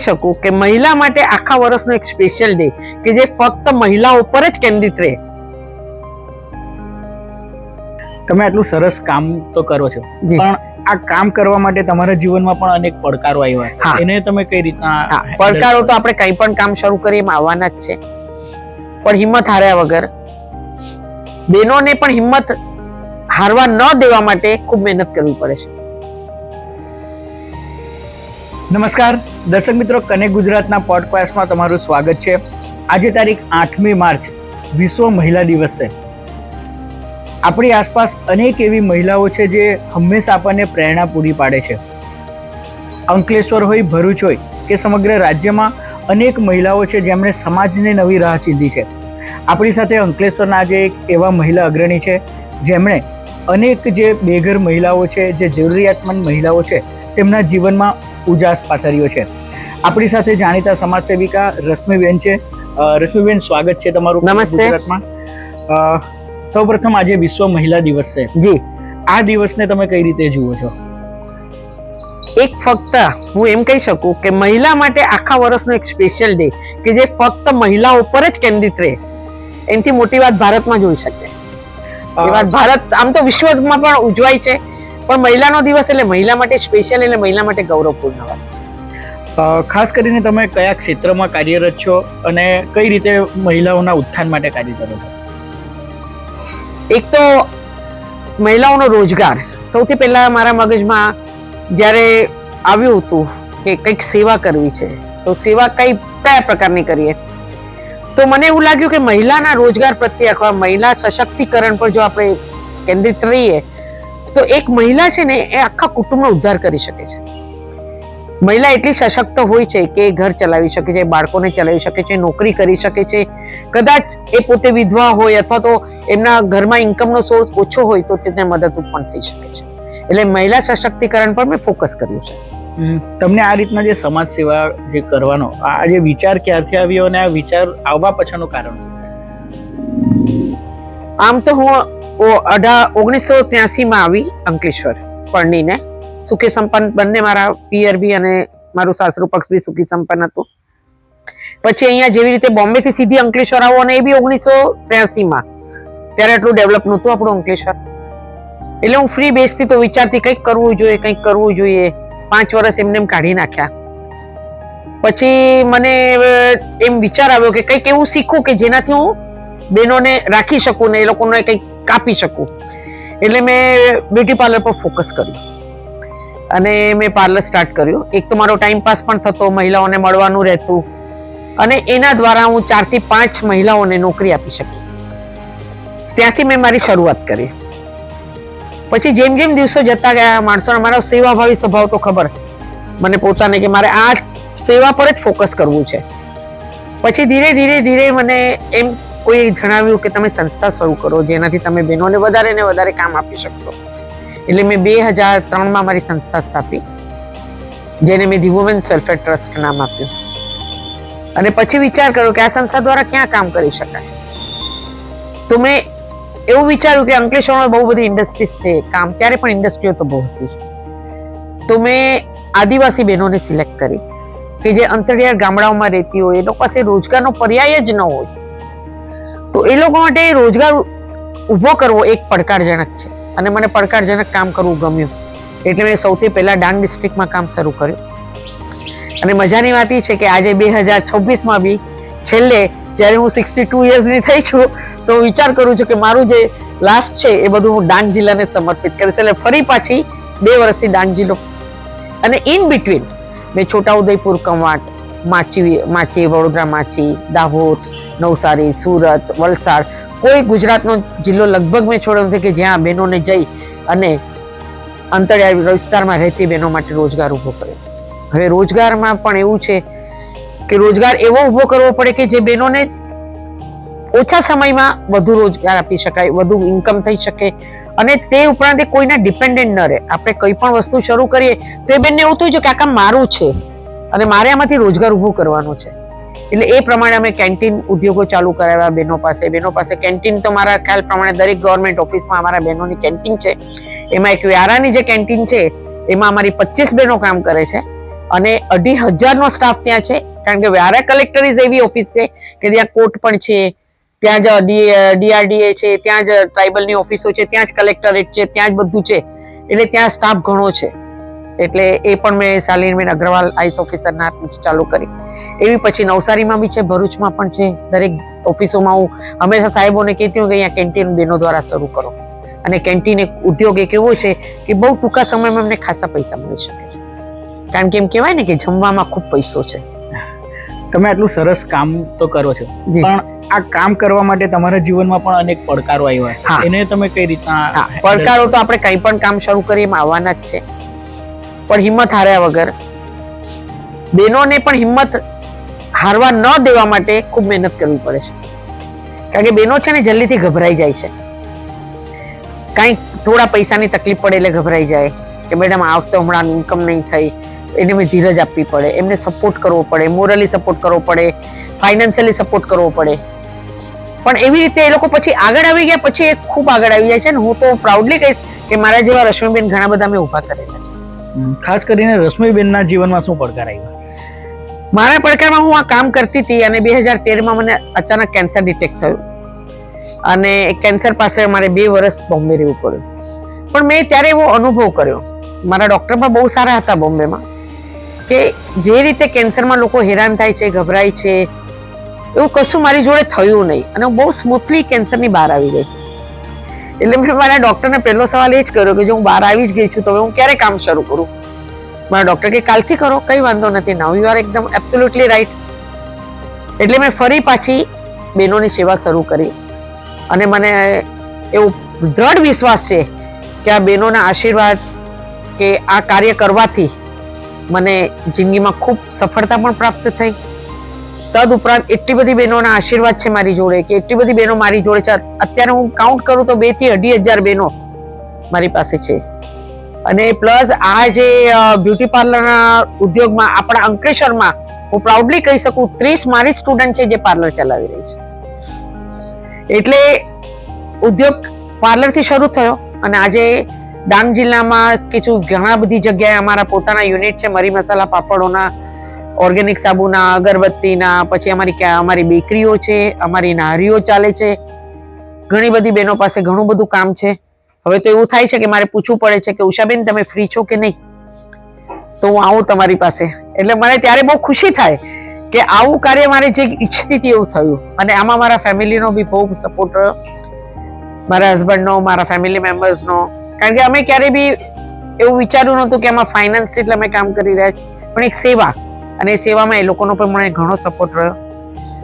શકું કે મહિલા માટે આખા વર્ષનો એક સ્પેશિયલ ડે કે જે ફક્ત મહિલાઓ પર જ કેન્દ્રિત રહે. તમે આટલું સરસ કામ તો કરો છો, પણ આ કામ કરવા માટે તમારા જીવનમાં પણ અનેક પડકારો આવ્યા છે. એને તમે કઈ રીતના? પડકારો તો આપણે કઈ પણ કામ શરૂ કરીએ એમાં આવવાના જ છે, પણ હિંમત હાર્યા વગર બહેનોને પણ હિંમત હારવા ન દેવા માટે ખૂબ મહેનત કરવી પડે છે. નમસ્કાર દર્શક મિત્રો, કનેક્ટ ગુજરાતના પોડકાસ્ટમાં તમારું સ્વાગત છે. આજે તારીખ 8મી માર્ચ વિશ્વ મહિલા દિવસ છે. આપણી આસપાસ અનેક એવી મહિલાઓ છે જે હંમેશા આપણને પ્રેરણા પૂરી પાડે છે. અંકલેશ્વર હોય, ભરૂચ હોય કે સમગ્ર રાજ્યમાં અનેક મહિલાઓ છે જેમણે સમાજને નવી રાહ ચીંધી છે. આપણી સાથે અંકલેશ્વરના આજે એક એવા મહિલા અગ્રણી છે જેમણે અનેક જે બેઘર મહિલાઓ છે, જે જરૂરિયાતમંદ મહિલાઓ છે, તેમના જીવનમાં ઉજાસ પાથર્યો છે. આપણી સાથે જાણીતા સમાજ સેવિકા રશ્મિબેન છે. રશ્મિબેન, સ્વાગત છે તમારું. નમસ્તે. સૌપ્રથમ આજે વિશ્વ મહિલા દિવસ છે. જી, આ દિવસને તમે કઈ રીતે જુઓ છો? એક ફક્ત હું એમ કહી શકું કે મહિલા માટે આખા વર્ષનો એક સ્પેશિયલ ડે કે જે ફક્ત મહિલાઓ પર જ કેન્દ્રિત રહે, એનાથી મોટી વાત ભારતમાં જોઈ શકે. એ વાત ભારત આમ તો વિશ્વમાં પણ ઉજવાય છે, પણ મહિલાનો દિવસ એટલે મહિલા માટે સ્પેશિયલ, એટલે મહિલા માટે ગૌરવપૂર્ણ વાત છે. ખાસ કરીને તમે કયા ક્ષેત્રમાં કાર્યરત છો અને કઈ રીતે મહિલાઓના ઉત્થાન માટે કાર્ય કરો છો? એક તો મહિલાઓનો રોજગાર. સૌથી પહેલા મારા મગજમાં જ્યારે આવ્યું હતું કે કંઈક સેવા કરવી છે, તો સેવા કયા પ્રકારની કરીએ, તો મને એવું લાગ્યું કે મહિલાના રોજગાર પ્રત્યે અથવા મહિલા સશક્તિકરણ પર જો આપણે કેન્દ્રિત રહીએ તો એક મહિલા છે ને એ આખા કુટુંબનો ઉદ્ધાર કરી શકે છે. મહિલા એટલી સશક્ત હોય છે કે ઘર ચલાવી શકે છે, બાળકોને ચલાવી શકે છે, નોકરી કરી શકે છે. કદાચ એ પોતે વિધવા હોય અથવા તો એમના ઘરમાં ઇન્કમનો સોર્સ ઓછો હોય તો તેને મદદરૂપ પણ થઈ શકે છે. એટલે મહિલા સશક્તિકરણ પર મેં ફોકસ કર્યું છે. તમને આ રીતના જે સમાજ સેવા જે કરવાનો આ જે વિચાર ક્યારથી આવ્યો અને આ વિચાર આવવા પાછળનું કારણ? આમ તો હું 1983માં આવી અંકલેશ્વર પરણીને. સુખી સંપન્ન બંને, મારા પિયર બી અને મારું સાસરું પક્ષ બી સુખી સંપન્ન હતું. પછી અહીંયા જેવી રીતે બોમ્બે થી સીધી અંકલેશ્વર આવો, અને એ બી 1983માં. ત્યારે એટલું ડેવલપ નહોતું આપણું અંકલેશ્વર. એટલે હું ફ્રી બેસતી તો વિચારતી કંઈક કરવું જોઈએ. 5 વર્ષ એમને એમ કાઢી નાખ્યા. પછી મને એમ વિચાર આવ્યો કે કંઈક એવું શીખું કે જેનાથી હું બહેનોને રાખી શકું ને એ લોકોને કંઈક કાપી શકું. એટલે મેં બ્યુટી પાર્લર પર ફોકસ કર્યું અને મેં પાર્લર સ્ટાર્ટ કર્યું. એક તો મારો ટાઈમ પાસ પણ થતો, મહિલાઓને મળવાનું રહેતું, અને એના દ્વારા હું 4 થી 5 મહિલાઓને નોકરી આપી શકી. ત્યાંથી મેં મારી શરૂઆત કરી. પછી જેમ જેમ દિવસો જતા ગયા, માણસોને મારો સેવાભાવી સ્વભાવ તો ખબર મને પોતાને કે મારે આ સેવા પર જ ફોકસ કરવું છે. પછી ધીરે ધીરે મને એમ કોઈ જણાવ્યું કે તમે સંસ્થા શરૂ કરો જેનાથી તમે બહેનોને વધારે ને વધારે કામ આપી શકશો. એટલે મેં 2003માં મારી સંસ્થા સ્થાપી, જેને મેં ધી વુમેન્સ વેલફેર ટ્રસ્ટ નામ આપ્યું. અને પછી વિચાર કર્યો કે આ સંસ્થા દ્વારા ક્યાં કામ કરી શકાય. તો મેં એવું વિચાર્યું કે અંકલેશ્વરમાં બહુ બધી ઇન્ડસ્ટ્રીઝ છે, કામ ત્યારે પણ ઇન્ડસ્ટ્રીઓ તો બહુ હતી. તો મેં આદિવાસી બહેનોને સિલેક્ટ કરી કે જે અંતરિયાળ ગામડાઓમાં રહેતી હોય, એ લોકો પાસે રોજગારનો પર્યાય જ ન હોય, તો એ લોકો માટે રોજગાર ઊભો કરવો એક પડકારજનક છે. અને મને પડકારજનક કામ કરવું ગમ્યું, એટલે મેં સૌથી પહેલા ડાંગ ડિસ્ટ્રિક્ટમાં કામ શરૂ કર્યું. અને મજાની વાત એ છે કે આજે 2026માં બી છેલ્લે જ્યારે હું 62 યર્સની થઈ છું, તો વિચાર કરું છું કે મારું જે લાસ્ટ છે એ બધું હું ડાંગ જિલ્લાને સમર્પિત કરીશ. એટલે ફરી પાછી 2 વર્ષથી ડાંગ જિલ્લો, અને ઇન બિટવીન મેં છોટાઉદેપુર, કવાંટ, માચી, વડોદરા માચી, દાહોદ, નવસારી, સુરત, વલસાડ, કોઈ ગુજરાતનો જિલ્લો લગભગ મેં છોડ્યો નથી કે જ્યાં બહેનોને જઈ અને અંતરિયાળ વિસ્તારમાં રહેતી બહેનો માટે રોજગાર ઊભો કર્યો. હવે રોજગારમાં પણ એવું છે કે રોજગાર એવો ઊભો કરવો પડે કે જે બહેનોને ઓછા સમયમાં વધુ રોજગાર આપી શકાય, વધુ ઇન્કમ થઈ શકે, અને તે ઉપરાંત કોઈના ડિપેન્ડન્ટ ન રહે. આપણે કોઈ પણ વસ્તુ શરૂ કરીએ તો એ બેનને એવું થયું છે કે આ કામ મારું છે અને મારે આમાંથી રોજગાર ઊભો કરવાનો છે. એટલે એ પ્રમાણે અમે કેન્ટીન ઉદ્યોગો ચાલુ કરાવ્યા બહેનો પાસે. કેન્ટીન તો મારા ખ્યાલ પ્રમાણે દરેક ગવર્મેન્ટ ઓફિસમાં અમારા બહેનોની કેન્ટીન છે. એમાં એક વ્યારાની જે કેન્ટીન છે એમાં અમારી 25 બહેનો કામ કરે છે, અને 2,500 સ્ટાફ ત્યાં છે. કારણ કે વ્યારા કલેક્ટરીઝ એવી ઓફિસ છે કે ત્યાં કોર્ટ પણ છે, ત્યાં જ DRDA છે, ત્યાં જ ટ્રાઇબલની ઓફિસો છે, ત્યાં જ કલેક્ટરેટ છે, ત્યાં જ બધું છે. એટલે ત્યાં સ્ટાફ ઘણો છે. એટલે એ પણ મેં શાલિનીબેન અગ્રવાલ આઈસ ઓફિસરના હાથથી ચાલુ કરી. એવી પછી નવસારીમાં બી છે, ભરૂચમાં પણ છે. દરેક ઓફિસોમાં હું હંમેશા સાહેબોને કહેતી હું કે અહીંયા કેન્ટીન બહેનો દ્વારા શરૂ કરો. અને કેન્ટીન એક ઉદ્યોગ એક એવો છે કે બહુ ટૂંકા સમયમાં અમને ખાસા પૈસા મળી શકે છે. કારણ કે એમ કહેવાય ને કે જમવામાં ખૂબ પૈસો છે. તમે આટલું સરસ કામ તો કરો છો, પણ આ કામ કરવા માટે તમારા જીવનમાં પણ અનેક પડકારો આવ્યા છે. એને તમે કઈ રીતના? પડકારો તો આપણે કંઈ પણ કામ શરૂ કરીએ એમાં આવવાના જ છે, પણ હિંમત હાર્યા વગર. બહેનોને પણ હિંમત હારવા ન દેવા માટે ખૂબ મહેનત કરવી પડે છે. કારણ કે બહેનો છે ને જલ્દીથી ગભરાઈ જાય છે. કાંઈક થોડા પૈસાની તકલીફ પડે એટલે ગભરાઈ જાય કે મેડમ આ વખતે હમણાં ઇન્કમ નહીં થઈ. એને મેં ધીરજ આપવી પડે, એમને સપોર્ટ કરવો પડે, મોરલી સપોર્ટ કરવો પડે, ફાઇનાન્શિયલી સપોર્ટ કરવો પડે. પણ એવી રીતે એ લોકો પછી આગળ આવી ગયા, પછી એ ખૂબ આગળ આવી જાય છે. ને હું તો પ્રાઉડલી કહીશ કે મારા જેવા રશ્મિબેન ઘણા બધા મેં ઊભા કરેલા છે. ખાસ કરીને રશ્મિબેનના જીવનમાં શું પડકાર આવ્યા? મારા પડકારમાં હું આ કામ કરતી હતી અને 2013માં મને અચાનક કેન્સર ડિટેક્ટ થયું અને કેન્સર પાસે મારે 2 વર્ષ બોમ્બે રહેવું પડ્યું. પણ મેં ત્યારે એવો અનુભવ કર્યો, મારા ડોક્ટર પણ બહુ સારા હતા બોમ્બેમાં, કે જે રીતે કેન્સરમાં લોકો હેરાન થાય છે, ગભરાય છે, એવું કશું મારી જોડે થયું નહીં અને હું બહુ સ્મૂથલી કેન્સરની બહાર આવી ગઈ. એટલે મેં મારા ડોક્ટરને પહેલો સવાલ એ જ કર્યો કે જો હું બહાર આવી જ ગઈ છું તો હું ક્યારે કામ શરૂ કરું? મારા ડોક્ટર કે કાલથી કરો, કઈ વાંધો નથી, નાઉ યુ આર એકદમ એબ્સોલ્યુટલી રાઈટ. એટલે મેં ફરી પાછી બહેનોની સેવા શરૂ કરી અને મને એવું દ્રઢ વિશ્વાસ છે કે આ બહેનોના આશીર્વાદ કે આ કાર્ય કરવાથી મને જિંદગીમાં ખૂબ સફળતા પણ પ્રાપ્ત થઈ. તદ ઉપરાંત એટલી બધી બહેનોના આશીર્વાદ છે મારી જોડે કે એટલી બધી બહેનો મારી જોડે છે. અત્યારે હું કાઉન્ટ કરું તો 2 થી 2,500 બહેનો મારી પાસે છે. અને પ્લસ આ જે બ્યુટી પાર્લરના ઉદ્યોગમાં આપણા અંકલેશ્વરમાં હું પ્રાઉડલી કહી શકું 30 મારી સ્ટુડન્ટ છે જે પાર્લર ચલાવી રહી છે. એટલે ઉદ્યોગ પાર્લરથી શરૂ થયો અને આજે ડાંગ જિલ્લામાં ઘણા બધી જગ્યાએ અમારા પોતાના યુનિટ છે, મરી મસાલા પાપડોના, ઓર્ગેનિક સાબુના, અગરબત્તીના, પછી અમારી બેકરીઓ છે, અમારી નારીઓ ચાલે છે. ઘણી બધી બહેનો પાસે ઘણું બધું કામ છે. હવે તો એવું થાય છે કે મારે પૂછવું પડે છે કે ઉષાબેન તમે ફ્રી છો કે નહીં, તો હું આવું તમારી પાસે. એટલે મને ત્યારે બહુ ખુશી થાય કે આવું કાર્ય મારે જે ઈચ્છતી હતી એવું થયું. અને આમાં મારા ફેમિલીનો બી બહુ સપોર્ટ રહ્યો, મારા હસબન્ડનો, મારા ફેમિલી મેમ્બર્સનો. કારણ કે અમે ક્યારે બી એવું વિચાર્યું નહોતું કે આમાં ફાઇનાન્સ એટલે અમે કામ કરી રહ્યા છીએ, પણ એક સેવા, અને એ સેવામાં એ લોકોનો પણ મને ઘણો સપોર્ટ રહ્યો.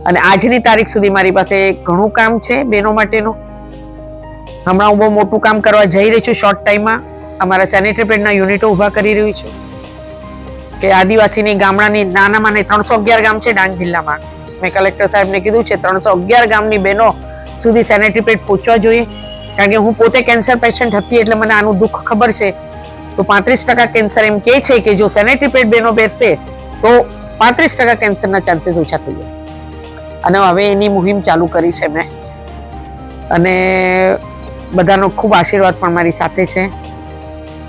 અને આજની તારીખ સુધી મારી પાસે ઘણું કામ છે બહેનો માટેનું. હમણાં હું બહુ મોટું કામ કરવા જઈ રહી છું શોર્ટ ટાઈમમાં. અમારા સેનેટરી પેડના યુનિટો ઊભા કરી રહી છું કે આદિવાસીની ગામડાની નાનામાં 311 ગામ છે ડાંગ જિલ્લામાં. મેં કલેક્ટર સાહેબને કીધું છે 311 ગામની બહેનો સુધી સેનેટરી પેડ પહોંચવા જોઈએ. કારણ કે હું પોતે કેન્સર પેશન્ટ હતી એટલે મને આનું દુઃખ ખબર છે. તો 35% કેન્સર એમ કહે છે કે જો સેનેટરી પેડ બહેનો પહેરશે તો 35% કેન્સરના ચાન્સીસ ઓછા થઈ જશે. અને હવે એની મુહિમ ચાલુ કરી છે મેં. અને બધાનો ખૂબ આશીર્વાદ પણ મારી સાથે છે.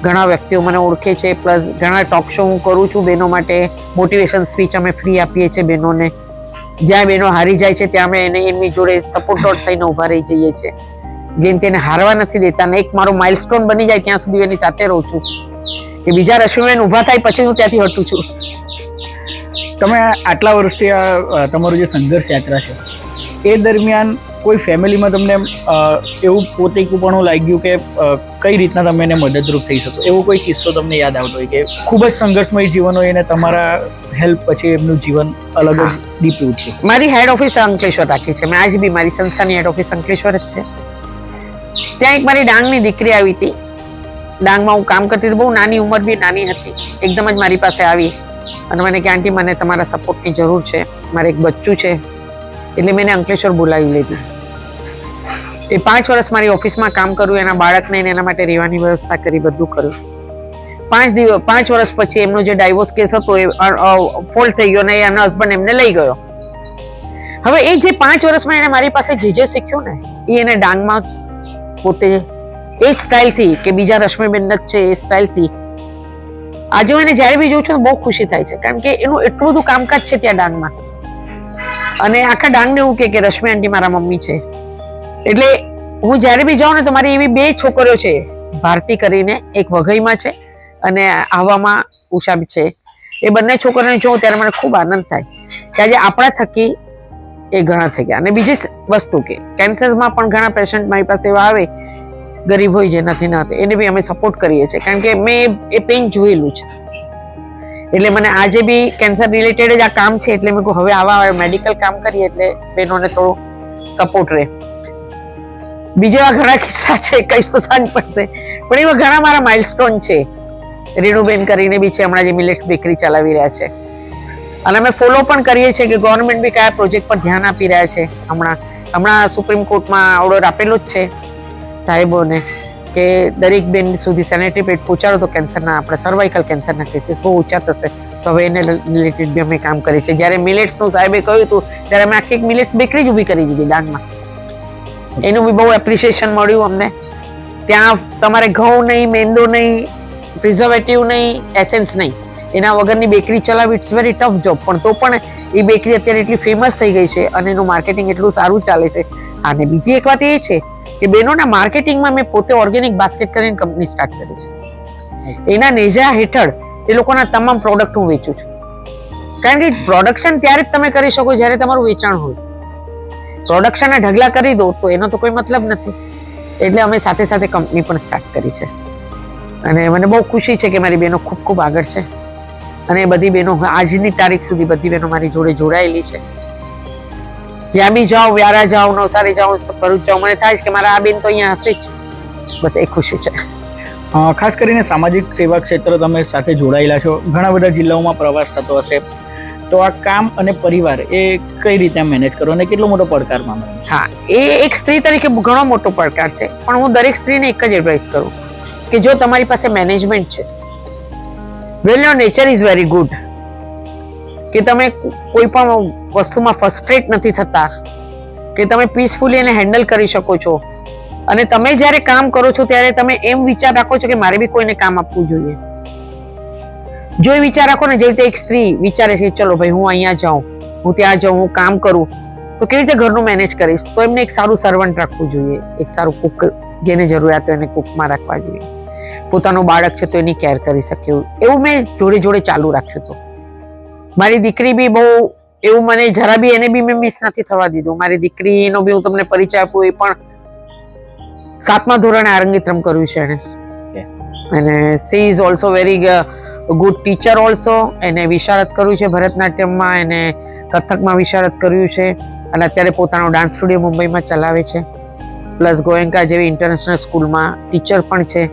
ઘણા વ્યક્તિઓ મને ઓળખે છે, પ્લસ ઘણા ટોક શો હું કરું છું બહેનો માટે. મોટિવેશન સ્પીચ અમે ફ્રી આપીએ છીએ બહેનોને. જ્યાં બહેનો હારી જાય છે ત્યાં અમે એને એમની જોડે સપોર્ટ થઈને ઊભા રહી જઈએ છીએ. જેમ તેને હારવા નથી દેતા. ને એક મારો માઇલસ્ટોન બની જાય ત્યાં સુધી એની સાથે રહું છું કે બીજા રશ્મિબેન ઊભા થાય પછી હું ત્યાંથી હટું છું. તમે આટલા વર્ષથી આ તમારું જે સંઘર્ષ યાત્રા છે એ દરમિયાન કોઈ ફેમિલીમાં તમને એવું પોતીકુંપણું લાગ્યું કે કઈ રીતના તમે એને મદદરૂપ થઈ શકો, એવો કોઈ કિસ્સો તમને યાદ આવતો હોય કે ખૂબ જ સંઘર્ષમય જીવન હોય અને તમારા હેલ્પ પછી એમનું જીવન અલગ જ દીપ્યું છે? મારી હેડ ઓફિસ અંકલેશ્વર રાખી છે મેં. આજ બી મારી સંસ્થાની હેડ ઓફિસ અંકલેશ્વર જ છે. ત્યાં એક મારી ડાંગની દીકરી આવી હતી. ડાંગમાં હું કામ કરતી હતી, બહુ નાની ઉંમર બી નાની હતી. એકદમ જ મારી પાસે આવી અને મને કે આંટી મને તમારા સપોર્ટની જરૂર છે, મારે એક બચ્ચું છે. એટલે મેં અંકલેશ્વર બોલાવી લીધી. એ 5 વર્ષ મારી ઓફિસમાં કામ કર્યું, એના બાળકને એના માટે રહેવાની વ્યવસ્થા કરી, બધું કર્યું. 5 વર્ષ પછી એમનો જે ડાયવોર્સ કેસ હતો એ ફોલ્ટ થઈ ગયો અને એના હસબન્ડ એમને લઈ ગયો. હવે એ જે 5 વર્ષમાં એને મારી પાસે જે શીખ્યું ને એ એને ડાંગમાં પોતે એ સ્ટાઇલથી કે બીજા રશ્મિબેન જ છે એ સ્ટાઇલથી આજે હું એને જ્યારે બી જોઉં છું તો બહુ ખુશી થાય છે, કારણ કે એનું એટલું બધું કામકાજ છે ત્યાં ડાંગમાં. અને આખા ડાંગને એવું કે રશ્મિ આંટી મારા મમ્મી છે. એટલે હું જ્યારે બી જાઉં ને તો મારી એવી 2 છોકરીઓ છે, ભારતી કરીને, એક વઘઈમાં છે અને આવામાં ઉષા છે. એ બંને છોકરીઓને જોઉં ત્યારે મને ખૂબ આનંદ થાય કે આજે આપણા થકી એ ઘણા થઈ ગયા. અને બીજી વસ્તુ કે કેન્સરમાં પણ ઘણા પેશન્ટ મારી પાસે એવા આવે, ગરીબ હોય જે નથી ના, એને બી અમે સપોર્ટ કરીએ છીએ, કારણ કે મેં એ પેઇન જોયેલું છે. એટલે મને આજે બી કેન્સર રિલેટેડ જ આ કામ છે, એટલે મેં કહું હવે આવા મેડિકલ કામ કરીએ એટલે બહેનોને થોડો સપોર્ટ રહે. બીજા ઘણા કિસ્સા છે, કઈશ તો સાંજ પડશે, પણ એવા ઘણા મારા માઇલસ્ટોન છે. રેણુબેન કરીને બી છે, હમણાં જે મિલેટ્સ બેકરી ચલાવી રહ્યા છે, અને અમે ફોલો પણ કરીએ છીએ કે ગવર્મેન્ટ બી કયા પ્રોજેક્ટ પર ધ્યાન આપી રહ્યા છે. હમણાં સુપ્રીમ કોર્ટમાં ઓર્ડર આપેલો જ છે સાહેબોને કે દરેક બેન સુધી સેનેટરી પેડ પહોંચાડો તો કેન્સરના, આપણે સર્વાઇકલ કેન્સરના કેસીસ બહુ ઓછા થશે. તો હવે એને રિલેટેડ બી અમે કામ કરીએ છીએ. જ્યારે મિલેટ્સનું સાહેબે કહ્યું હતું ત્યારે અમે આખી એક મિલેટ્સ બેકરી જ ઊભી કરી દીધી ડાંગમાં. એનું બી બહુ એપ્રિસિએશન મળ્યું અમને. ત્યાં તમારે ઘઉં નહીં, મેંદો નહીં, પ્રિઝર્વેટિવ નહીં, એસેન્સ નહીં, એના વગરની બેકરી ચલાવવી ઇટ્સ વેરી ટફ જોબ. પણ તો પણ એ બેકરી અત્યારે એટલી ફેમસ થઈ ગઈ છે અને એનું માર્કેટિંગ એટલું સારું ચાલે છે. અને બીજી એક વાત એ છે કે બહેનોના માર્કેટિંગમાં મેં પોતે ઓર્ગેનિક બાસ્કેટ કરીને કંપની સ્ટાર્ટ કરી છે. એના નેજા હેઠળ એ લોકોના તમામ પ્રોડક્ટ હું વેચું છું, કારણ કે પ્રોડક્શન ત્યારે જ તમે કરી શકો જ્યારે તમારું વેચાણ હોય. પ્રોડક્શનના ઢગલા કરી દો તો એનો તો કોઈ મતલબ નથી. એટલે અમે સાથે સાથે કંપની પણ સ્ટાર્ટ કરી છે. અને મને બહુ ખુશી છે કે મારી બહેનો ખૂબ ખૂબ આગળ છે. અને બધી બહેનો આજની તારીખ સુધી બધી બહેનો મારી જોડે જોડાયેલી છે. જ્યાં બી જાઓ, વ્યારા જાઓ, નવસારી જાઓ, ભરૂચ જાઓ, મને થાય છે કે મારા આ બેન તો અહીંયા હશે જ. બસ એ ખુશી છે. ખાસ કરીને સામાજિક સેવા ક્ષેત્ર તમે સાથે જોડાયેલા છો, ઘણા બધા જિલ્લાઓમાં પ્રવાસ થતો હશે, તો આ કામ અને પરિવાર એ કઈ રીતે મેનેજ કરો અને કેટલો મોટો પડકાર માનો? હા, એ એક સ્ત્રી તરીકે ઘણો મોટો પડકાર છે, પણ હું દરેક સ્ત્રીને એક જ એડવાઇસ કરું કે જો તમારી પાસે મેનેજમેન્ટ છે, well your nature is very good, કે તમે કોઈ પણ વસ્તુમાં ફ્રસ્ટ્રેટ નથી થતા, કે તમે પીસફુલી એને હેન્ડલ કરી શકો છો, અને તમે જ્યારે કામ કરો છો ત્યારે તમે એમ વિચાર રાખો છો કે મારે બી કોઈને કામ આપવું જોઈએ. જો એ વિચાર રાખો ને, જેવી રીતે એક સ્ત્રી વિચારે છે ચલો ભાઈ હું અહીંયા જાઉં, હું ત્યાં જાઉં, હું કામ કરું, તો કેવી રીતે ઘરનું મેનેજ કરીશ, તો એમને એક સારું સર્વન્ટ રાખવું જોઈએ, એક સારું કુક જેને જરૂરિયાત હોય એને કુકમાં રાખવા જોઈએ, પોતાનું બાળક છે તો એની કેર કરી શકે, એવું મેં જોડે જોડે ચાલુ રાખ્યું હતું. મારી દીકરી બી બહુ એવું, મને જરા બી એને બી મેં મિસ નથી થવા દીધું. મારી દીકરીનો બી હું તમને પરિચય આપું, એ પણ 7મા ધોરણે આરંગેત્રમ કર્યું છે એને, અને she is also very good teacher also. એને વિશારદ કર્યું છે ભરતનાટ્યમમાં, એને કથકમાં વિશારદ કર્યું છે, અને અત્યારે પોતાનો ડાન્સ સ્ટુડિયો મુંબઈમાં ચલાવે છે, પ્લસ ગોયંકા જેવી ઇન્ટરનેશનલ સ્કૂલમાં ટીચર પણ છે.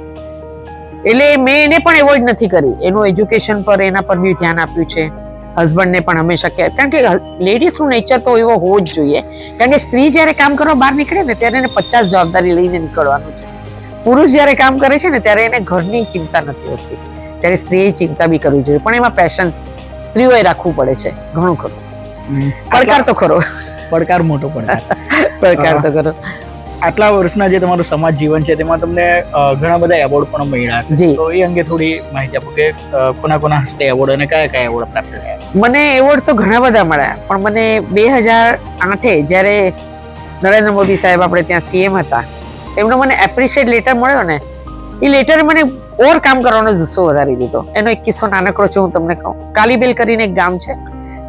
એટલે મેં એને પણ એવોઇડ નથી કરી, એનું એજ્યુકેશન પર એના પર બી ધ્યાન આપ્યું છે. હસબન્ડને પણ હંમેશા કેર, કારણ કે લેડીઝનું નેચર તો એવો હોવો જ જોઈએ, કારણ કે સ્ત્રી જ્યારે કામ કરવા બહાર નીકળે ને ત્યારે એને 50 જવાબદારી લઈને નીકળવાનું છે. પુરુષ જ્યારે કામ કરે છે ને ત્યારે એને ઘરની ચિંતા નથી હોતી, ત્યારે સ્ત્રીએ ચિંતા બી કરવી જોઈએ, પણ એમાં પેશન્સ સ્ત્રીઓએ રાખવું પડે છે ઘણું ખરું. પડકાર તો ખરો, પડકાર મોટો પડકાર. પડકાર તો ખરો. આટલા વર્ષના જે તમારું સમાજ જીવન છે તેમાં તમને ઘણા બધા એવોર્ડ પણ મળ્યા છે, તો એ અંગે થોડી માહિતી આપો કે કોના કોના હસ્તે એવોર્ડ અને કયા કયા એવોર્ડ પ્રાપ્ત થયા? મને એવોર્ડ તો ઘણા બધા મળ્યા, પણ મને 2008 જ્યારે નરેન્દ્ર મોદી સાહેબ આપણે ત્યાં સીએમ હતા, એમનો મને એપ્રિશિએટ લેટર મળ્યો ને, એ લેટરે મને ઓર કામ કરવાનો જુસ્સો વધારી દીધો. એનો એક કિસ્સો નાનકડો છે, હું તમને કહું. કાલીબેલ કરીને એક ગામ છે,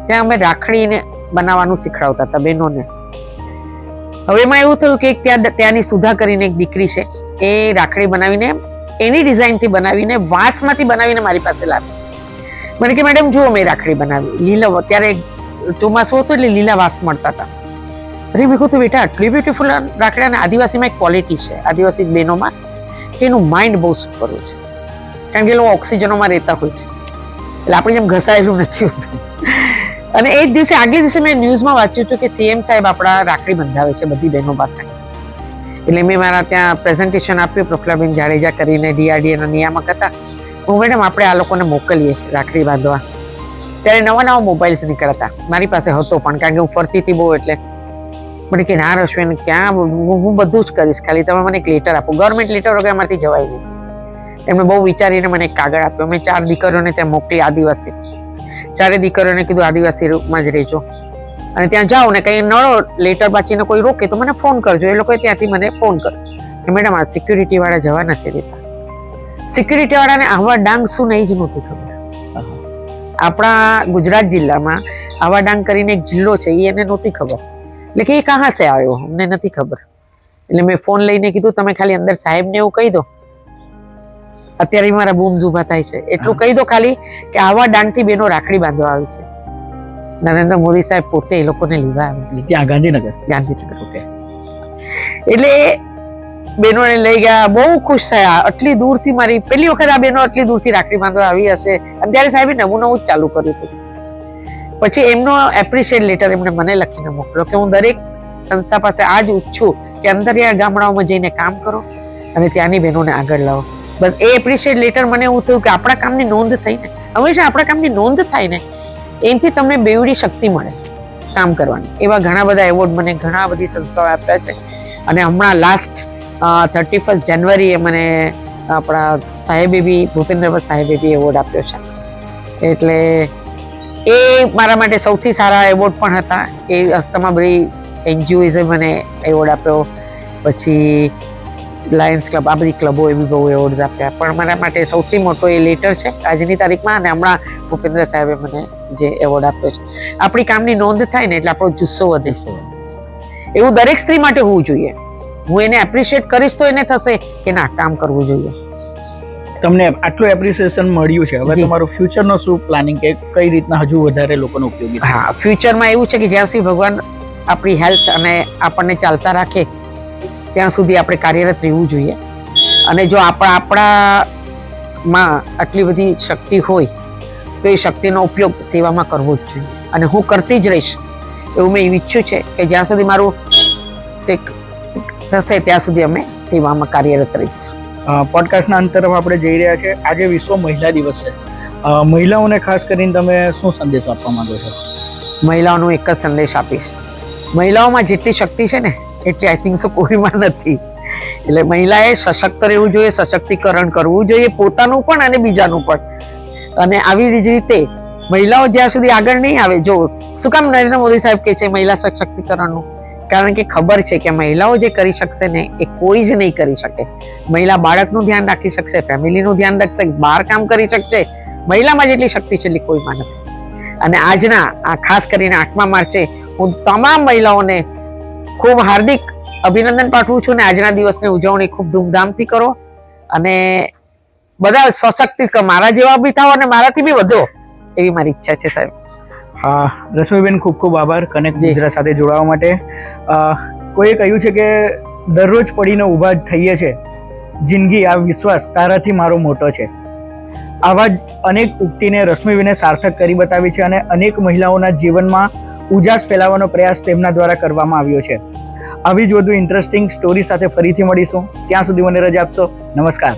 ત્યાં અમે રાખડીને બનાવવાનું શીખડાવતા હતા બહેનોને. હવે એમાં એવું થયું કે ત્યાંની સુધા કરીને એક દીકરી છે, એ રાખડી બનાવીને એની ડિઝાઇનથી બનાવીને વાંસમાંથી બનાવીને મારી પાસે લાવી. મને કે મેડમ જુઓ મેં રાખડી બનાવી, લીલા, ત્યારે ચોમાસું હતું એટલે લીલા વાંસ મળતા હતા. અરે મેં કહું બેટા આટલી બ્યુટીફુલ રાખડી, અને આદિવાસીમાં એક ક્વોલિટી છે આદિવાસી બહેનોમાં કે એનું માઇન્ડ બહુ સુપર હોય છે, કારણ કે એ લોકો ઓક્સિજનોમાં રહેતા હોય છે, એટલે આપણે જેમ ઘસાયેલું નથી હોતું. અને એ જ દિવસે આગલે દિવસે મેં ન્યૂઝમાં વાંચ્યું હતું કે સીએમ સાહેબ આપણા રાખડી બંધાવે છે બધી બહેનો પાસે. એટલે મેં મારા ત્યાં પ્રેઝન્ટેશન આપ્યું, પ્રફુલ્લાબેન જાડેજા કરીને ડીઆરડીએના નિયામક હતા. હું મેડમ આપણે આ લોકોને મોકલીએ રાખડી બાંધવા. ત્યારે નવા નવા મોબાઈલ્સ નીકળતા, મારી પાસે હતો પણ, કારણ કે હું ફરતી હતી બહુ, એટલે મને કે ના રશ્મિન ક્યાં, હું બધું જ કરીશ, ખાલી તમે મને એક લેટર આપો. ગવર્મેન્ટ લેટર વગર અમારથી જવાય નહીં. એમણે બહુ વિચારીને મને એક કાગળ આપ્યો. મેં 4 દીકરીઓને ત્યાં મોકલી આદિવાસી. 4 દીકરીઓને કીધું આદિવાસી રૂપમાં જ રહેજો, અને ત્યાં જાઓ ને કંઈ નળો લેટર બાચીને કોઈ રોકે તો મને ફોન કરજો. એ લોકોએ ત્યાંથી મને ફોન કર્યો કે મેડમ આ સિક્યુરિટી વાળા જવા નથી દેતા. સિક્યુરિટી વાળાને આવા ડાંગ શું નહીં જ નહોતું ખબર. આપણા ગુજરાત જિલ્લામાં આવા ડાંગ કરીને એક જિલ્લો છે, એ એને નહોતી ખબર. એટલે કે એ કહાં સે આવ્યો, અમને નથી ખબર. એટલે મેં ફોન લઈને કીધું તમે ખાલી અંદર સાહેબને એવું કહી દો, અત્યારે મારા બૂમ્સ ઉભા થાય છે, એટલું કહી દો ખાલી કે આવા ડાંગથી બેનો રાખડી બાંધવા આવી છે. નરેન્દ્ર મોદી સાહેબ પોતે એ લોકોને લેવા આવે ત્યાં ગાંધીનગર. ઓકે. એટલે બહેનોને લઈ ગયા, બહુ ખુશ થયા. આટલી દૂરથી મારી પહેલી વખત આ બહેનો આટલી દૂરથી રાખડી બાંધવા આવી હશે. અત્યારે સાહેબે નવું નવું જ ચાલુ કર્યું હતું. પછી એમનો એપ્રિશિએટ લેટર એમને મને લખીને મોકલ્યો કે હું દરેક સંસ્થા પાસે આ જ ઈચ્છું કે અંતરિયાળ ગામડાઓમાં જઈને કામ કરો અને ત્યાંની બહેનોને આગળ લાવો. બસ એ એપ્રિશિએટ લેટર મને એવું થયું કે આપણા કામની નોંધ થઈ ને, હંમેશા આપણા કામની નોંધ થાય ને, એનાથી તમને બેવડી શક્તિ મળે કામ કરવાની. એવા ઘણા બધા એવોર્ડ મને ઘણા બધી સંસ્થાઓએ આપ્યા છે. અને હમણાં લાસ્ટ 31 જાન્યુઆરીએ મને આપણા સાહેબે બી ભૂપેન્દ્રભાઈ સાહેબે બી એવોર્ડ આપ્યો છે. એટલે એ મારા માટે સૌથી સારા એવોર્ડ પણ હતા. એ હસ્તમાં બધી એનજીઓએ મને એવોર્ડ આપ્યો, પછી લાયન્સ ક્લબ, આ બધી ક્લબોએ બી બહુ એવોર્ડ આપ્યા. પણ મારા માટે સૌથી મોટો એ લેટર છે આજની તારીખમાં. અને હમણાં ભૂપેન્દ્ર સાહેબે મને જે એવોર્ડ આપ્યો છે. આપણી કામની નોંધ થાય ને એટલે આપણો જુસ્સો વધે. એવું દરેક સ્ત્રી માટે હોવું જોઈએ. હું એને એપ્રિશિએટ કરીશ તો એને થશે કે ના, કામ કરવું જોઈએ. તમને આટલું એપ્રિસિએશન મળ્યું છે, હવે તમારું ફ્યુચરનો શું પ્લાનિંગ, કે કઈ રીતના હજુ વધારે લોકોને ઉપયોગી? હા, ફ્યુચરમાં એવું છે કે જ્યાં સુધી ભગવાન આપણી હેલ્થ અને આપણને ચાલતા રાખે ત્યાં સુધી આપણે કાર્યરત રહેવું જોઈએ. અને જો આપણામાં આટલી બધી શક્તિ હોય તો એ શક્તિનો ઉપયોગ સેવામાં કરવો જ જોઈએ. અને હું કરતી જ રહીશ એવું મેં ઈચ્છ્યું છે કે જ્યાં સુધી મારું થશે ત્યાં સુધી અમે સેવામાં કાર્યરત રહીશ. પોડકાસ્ટના અંત તરફ આપણે જઈ રહ્યા છે. આજે વિશ્વ મહિલા દિવસ છે. મહિલાઓને ખાસ કરીને તમે શું સંદેશો આપવા માંગો છો? મહિલાઓનો એક જ સંદેશ આપીશ, મહિલાઓમાં જેટલી શક્તિ છે ને એટલી આઈ થિંક સો કોઈમાં નથી. એટલે મહિલાએ સશક્ત રહેવું જોઈએ, સશક્તિકરણ કરવું જોઈએ, પોતાનું પણ અને બીજાનું પણ. અને આવી જ રીતે મહિલાઓ જ્યાં સુધી આગળ નહીં આવે, જો શું કામ નરેન્દ્ર મોદી સાહેબ કહે છે મહિલા સશક્તિકરણનું? કારણ કે ખબર છે કે મહિલાઓ જે કરી શકશે ને એ કોઈ જ નહીં કરી શકે. મહિલા બાળકનું ધ્યાન રાખી શકશે, ફેમિલીનું ધ્યાન રાખશે, બહાર કામ કરી શકશે. મહિલામાં જેટલી શક્તિ છે એટલી કોઈમાં નથી. અને આજના આ ખાસ કરીને 8મા માર્ચે હું તમામ મહિલાઓને ખૂબ હાર્દિક અભિનંદન પાઠવું છું. ને આજના દિવસની ઉજવણી ખૂબ ધૂમધામથી કરો અને બધા સશક્ત મારા જેવા બી થાવ અને મારાથી બી વધો એવી મારી ઈચ્છા છે સાહેબ. હા રશ્મિબેન, ખૂબ ખૂબ આભાર કનેક્ટ ગુજરાત સાથે જોડાવા માટે. કોઈએ કહ્યું છે કે દરરોજ પડીને ઊભા થઈએ છે, જિંદગી આ વિશ્વાસ તારાથી મારો મોટો છે. આવા જ અનેક ઉક્તિને રશ્મિબેને સાર્થક કરી બતાવી છે અને અનેક મહિલાઓના જીવનમાં ઉજાસ ફેલાવવાનો પ્રયાસ તેમના દ્વારા કરવામાં આવ્યો છે. આવી જ વધુ ઇન્ટરેસ્ટિંગ સ્ટોરી સાથે ફરીથી મળીશું. ત્યાં સુધી મને રજા આપશો. નમસ્કાર.